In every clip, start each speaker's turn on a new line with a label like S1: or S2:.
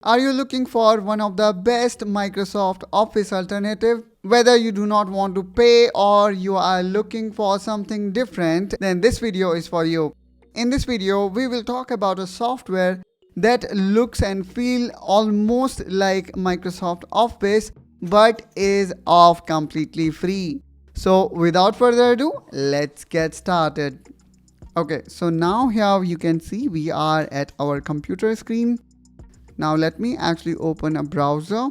S1: Are you looking for one of the best Microsoft Office alternative? Whether you do not want to pay or you are looking for something different, then this video is for you. In this video, we will talk about a software that looks and feel almost like Microsoft Office but is of completely free. So without further ado, let's get started. Okay, so now here you can see we are at our computer screen. Now let me actually open a browser,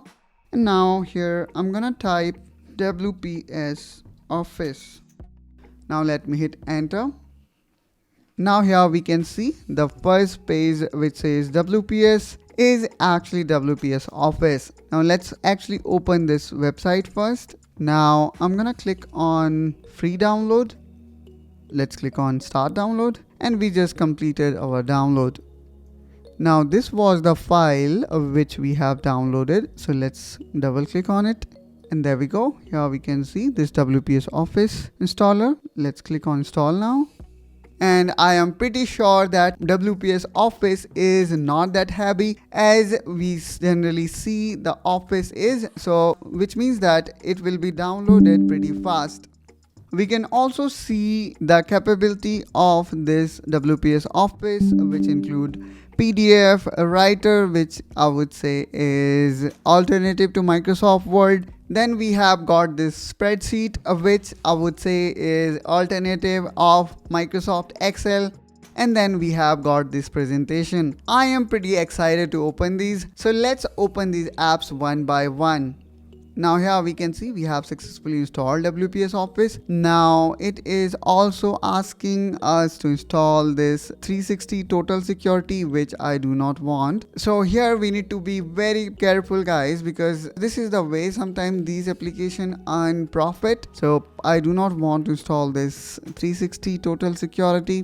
S1: and now here I'm gonna type WPS Office. Now let me hit enter. Now here we can see the first page which says WPS is actually WPS Office. Now let's actually open this website first. Now I'm gonna click on free download. Let's click on start download, and we just completed our download. Now this was the file which we have downloaded, so let's double click on it, and there we go. Here we can see this WPS Office installer. Let's click on install now. And I am pretty sure that WPS Office is not that heavy as we generally see the Office is, so which means that it will be downloaded pretty fast. We can also see the capability of this WPS Office, which include PDF, a writer, which I would say is alternative to Microsoft Word. Then we have got this spreadsheet, which I would say is alternative of Microsoft Excel. And then we have got this presentation. I am pretty excited to open these. So let's open these apps one by one. Now here we can see we have successfully installed WPS Office. Now it is also asking us to install this 360 total security, which I do not want. So here we need to be very careful, guys, because this is the way sometimes these applications earn profit. So I do not want to install this 360 total security,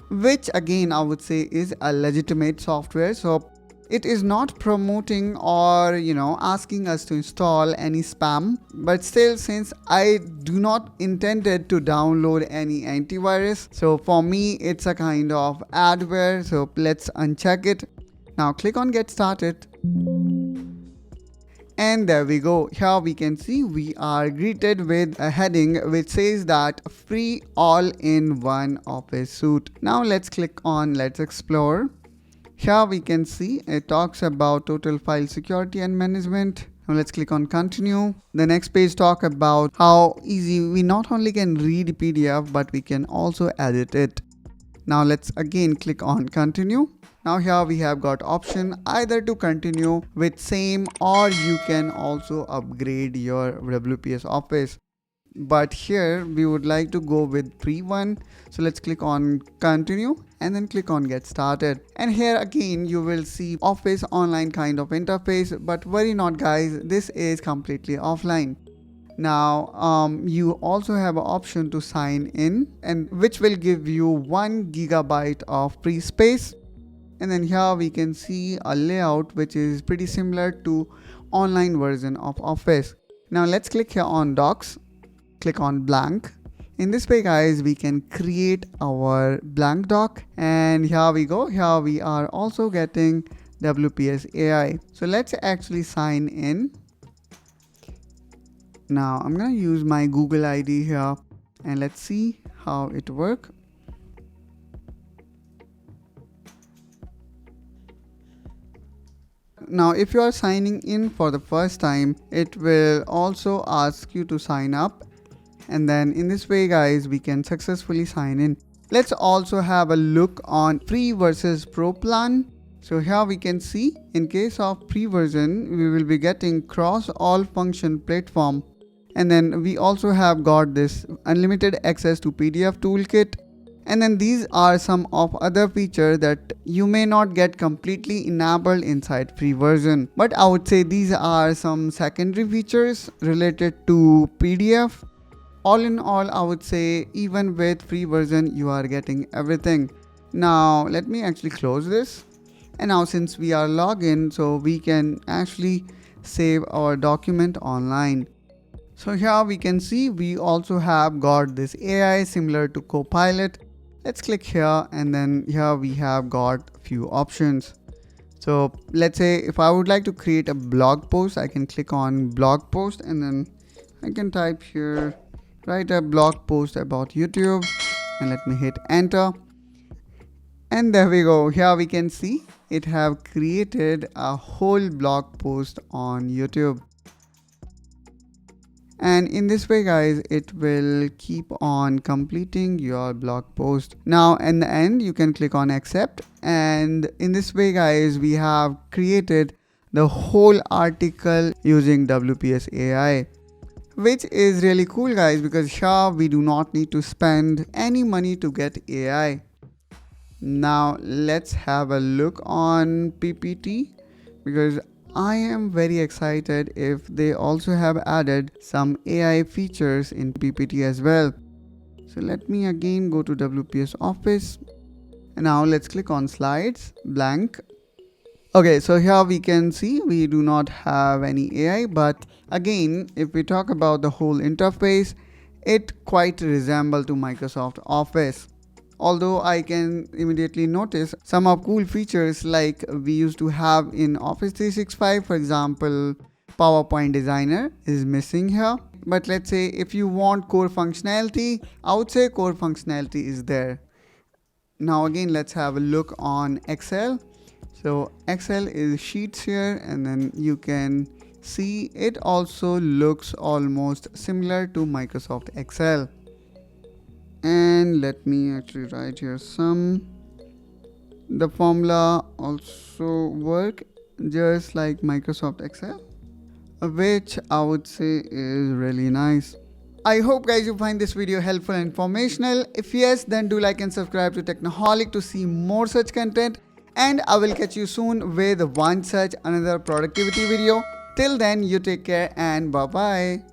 S1: which again I would say is a legitimate software. So it is not promoting or asking us to install any spam, but still, since I do not intended to download any antivirus, so for me it's a kind of adware. So let's uncheck it. Now click on get started, and there we go. Here we can see we are greeted with a heading which says that free all-in-one Office suite. Now let's click on let's explore. Here we can see it talks about total file security and management. Now let's click on continue. The next page talk about how easy we not only can read PDF but we can also edit it. Now let's again click on continue. Now here we have got option either to continue with same, or you can also upgrade your WPS Office. But here we would like to go with free one. So let's click on continue and then click on get started. And here again you will see Office online kind of interface, but worry not, guys, this is completely offline. Now you also have an option to sign in, and which will give you 1 GB of free space. And then here we can see a layout which is pretty similar to online version of Office. Now let's click here on docs. Click on blank. In this way, guys, we can create our blank doc, and here we go. Here we are also getting WPS AI. So let's actually sign in. Now I'm gonna use my Google ID here, and let's see how it works. Now if you are signing in for the first time, it will also ask you to sign up. And then in this way, guys, we can successfully sign in. Let's also have a look on free versus pro plan. So here we can see in case of free version, we will be getting cross all function platform. And then we also have got this unlimited access to PDF toolkit. And then these are some of other features that you may not get completely enabled inside free version. But I would say these are some secondary features related to PDF. All in all, I would say even with free version, you are getting everything. Now let me actually close this. And now since we are logged in, so we can actually save our document online. So here we can see we also have got this AI similar to Copilot. Let's click here, and then here we have got few options. So let's say if I would like to create a blog post, I can click on blog post and then I can type here, write a blog post about YouTube, and let me hit enter. And there we go. Here we can see it have created a whole blog post on YouTube. And in this way guys, it will keep on completing your blog post. Now in the end you can click on accept, and in this way guys, we have created the whole article using WPS AI, which is really cool guys, because here we do not need to spend any money to get AI. Now let's have a look on PPT, because I am very excited if they also have added some AI features in PPT as well. So let me again go to WPS Office, and now let's click on slides, blank. Okay, so here we can see we do not have any AI, but again, if we talk about the whole interface, it quite resembles to Microsoft Office. Although I can immediately notice some of cool features like we used to have in Office 365, for example, PowerPoint Designer is missing here. But let's say if you want core functionality, I would say core functionality is there. Now again, let's have a look on Excel. So Excel is sheets here, and then you can see it also looks almost similar to Microsoft Excel. And let me actually write here the formula also work just like Microsoft Excel, which I would say is really nice. I hope guys you find this video helpful and informational. If yes, then do like and subscribe to Technoholic to see more such content, and I will catch you soon with one such another productivity video. Till then, you take care and bye bye.